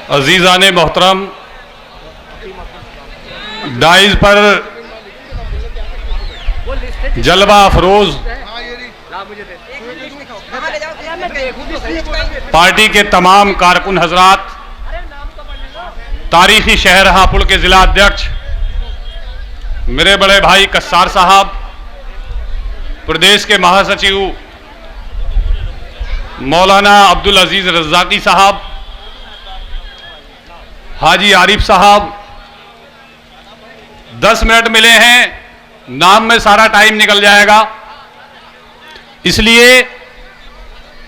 अजीज़ाने मोहतरम, डाइज पर जलवा अफरोज पार्टी के तमाम कारकुन हजरात, तारीखी शहर हापुड़ के जिला अध्यक्ष मेरे बड़े भाई कस्सार साहब, प्रदेश के महासचिव मौलाना अब्दुल अजीज रज़ाकी साहब, हाजी आरिफ साहब, 10 मिनट मिले हैं, नाम में सारा टाइम निकल जाएगा, इसलिए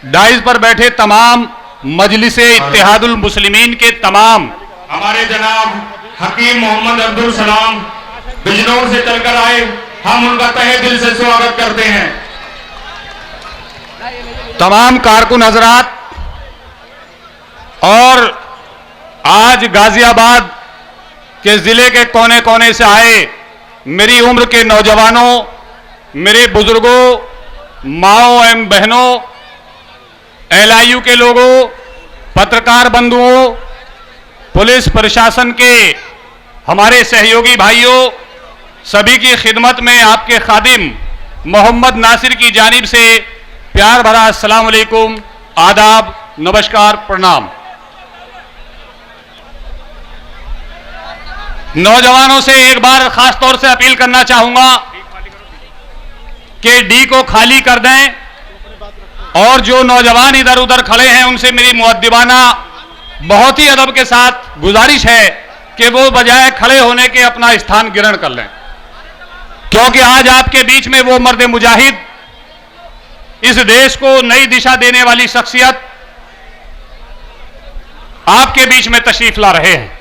डाइस पर बैठे तमाम मजलिसे इत्तेहादुल मुस्लिमीन के तमाम हमारे जनाब हकीम मोहम्मद अब्दुल सलाम बिजनौर से चलकर आए, हम उनका तहे दिल से स्वागत करते हैं। तमाम कारकुन हजरात और आज गाजियाबाद के जिले के कोने कोने से आए मेरी उम्र के नौजवानों, मेरे बुजुर्गों, माओ एवं बहनों, LIU के लोगों, पत्रकार बंधुओं, पुलिस प्रशासन के हमारे सहयोगी भाइयों, सभी की खिदमत में आपके खादिम मोहम्मद नासिर की जानिब से प्यार भरा अस्सलाम वालेकुम, आदाब, नमस्कार, प्रणाम। नौजवानों से एक बार खास तौर से अपील करना चाहूंगा कि डी को खाली कर दें और जो नौजवान इधर उधर खड़े हैं उनसे मेरी मुअद्दिबाना बहुत ही अदब के साथ गुजारिश है कि वो बजाय खड़े होने के अपना स्थान ग्रहण कर लें, क्योंकि आज आपके बीच में वो मर्द मुजाहिद, इस देश को नई दिशा देने वाली शख्सियत आपके बीच में तशरीफ ला रहे हैं।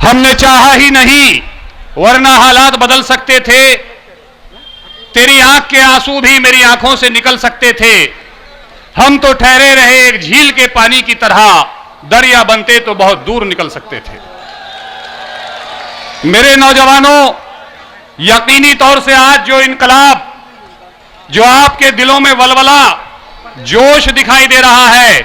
हमने चाहा ही नहीं, वरना हालात बदल सकते थे, तेरी आंख के आंसू भी मेरी आंखों से निकल सकते थे, हम तो ठहरे रहे एक झील के पानी की तरह, दरिया बनते तो बहुत दूर निकल सकते थे। मेरे नौजवानों, यकीनी तौर से आज जो इनकलाब, जो आपके दिलों में वलवला जोश दिखाई दे रहा है,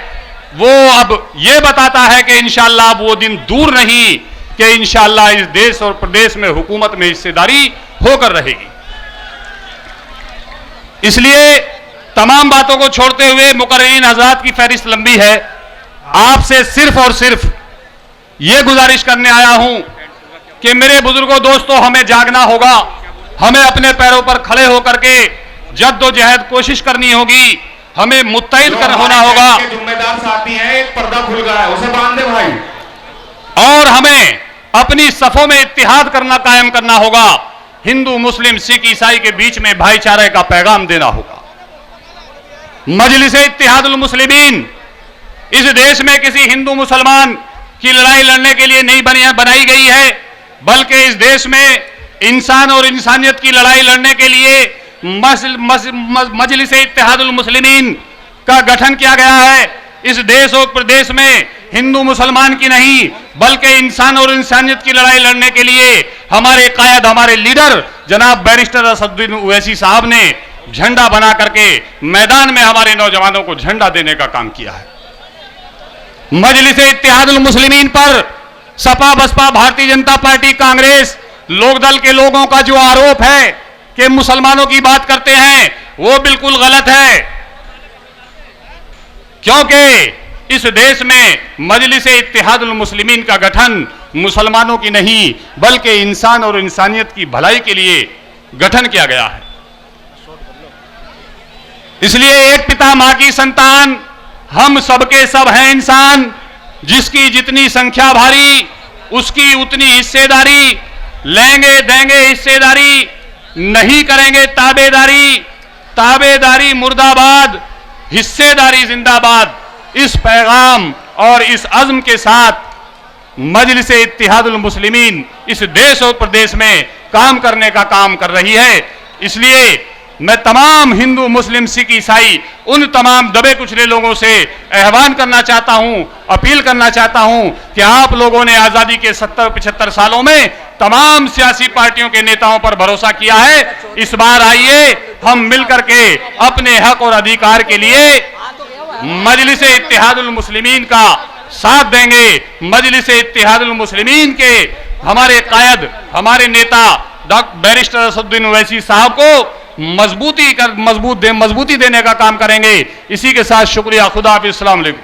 वो अब ये बताता है कि इंशाअल्लाह वो दिन दूर नहीं कि इंशाअल्लाह इस देश और प्रदेश में हुकूमत में हिस्सेदारी होकर रहेगी। इसलिए तमाम बातों को छोड़ते हुए मुकर्रीन हज़रात की फहरिस्त लंबी है, आपसे सिर्फ और सिर्फ ये गुजारिश करने आया हूं कि मेरे बुजुर्गों, दोस्तों, हमें जागना होगा, हमें अपने पैरों पर खड़े होकर के जद्दोजहद कोशिश करनी होगी, हमें मुत्तहिद होना होगा। जिम्मेदार साथी हैं, एक पर्दा खुल गया है, उसे बांध दे भाई। और हमें अपनी सफों में इत्तिहाद करना, कायम करना होगा, हिंदू मुस्लिम सिख ईसाई के बीच में भाईचारे का पैगाम देना होगा। मजलिस इत्तिहादुल मुस्लिमीन इस देश में किसी हिंदू मुसलमान की लड़ाई लड़ने के लिए नहीं बनाई गई है, बल्कि इस देश में इंसान और इंसानियत की लड़ाई लड़ने के लिए मजलिस इत्तिहादुल मुस्लिमीन का गठन किया गया है। इस देश और प्रदेश में हिंदू मुसलमान की नहीं, बल्कि इंसान और इंसानियत की लड़ाई लड़ने के लिए हमारे कायद, हमारे लीडर जनाब बैरिस्टर असदुद्दीन ओवैसी साहब ने झंडा बना करके मैदान में हमारे नौजवानों को झंडा देने का काम किया है। मजलिस इत्तिहादुल मुस्लिमीन पर सपा, बसपा, भारतीय जनता पार्टी, कांग्रेस, लोकदल के लोगों का जो आरोप है कि मुसलमानों की बात करते हैं, वो बिल्कुल गलत है, क्योंकि इस देश में मजलिस इत्तिहादुल मुस्लिमीन का गठन मुसलमानों की नहीं, बल्कि इंसान और इंसानियत की भलाई के लिए गठन किया गया है। इसलिए एक पिता मां की संतान, हम सबके सब हैं इंसान, जिसकी जितनी संख्या भारी उसकी उतनी हिस्सेदारी, लेंगे देंगे हिस्सेदारी, नहीं करेंगे ताबेदारी, ताबेदारी मुर्दाबाद, हिस्सेदारी जिंदाबाद। इस पैगाम और इस अज़्म के साथ मजलिस इत्तिहादुल मुस्लिमीन इस देश और प्रदेश में काम करने का काम कर रही है। इसलिए मैं तमाम हिंदू, मुस्लिम, सिख, ईसाई, उन तमाम दबे कुचले लोगों से आह्वान करना चाहता हूं, अपील करना चाहता हूं कि आप लोगों ने आज़ादी के 70-75 सालों में तमाम सियासी पार्टियों के नेताओं पर भरोसा किया है। इस बार आइए हम मिलकर के अपने हक और अधिकार के लिए मजलिस इत्तिहादुल मुस्लिमीन का साथ देंगे। मजलिस इत्तेहादुल मुस्लिमीन के हमारे कायद, हमारे नेता डॉक्टर बैरिस्टर असदुद्दीन ओवैसी साहब को मजबूती देने का काम करेंगे। इसी के साथ शुक्रिया। खुदा हाफिज़। अस्सलाम वालेकुम।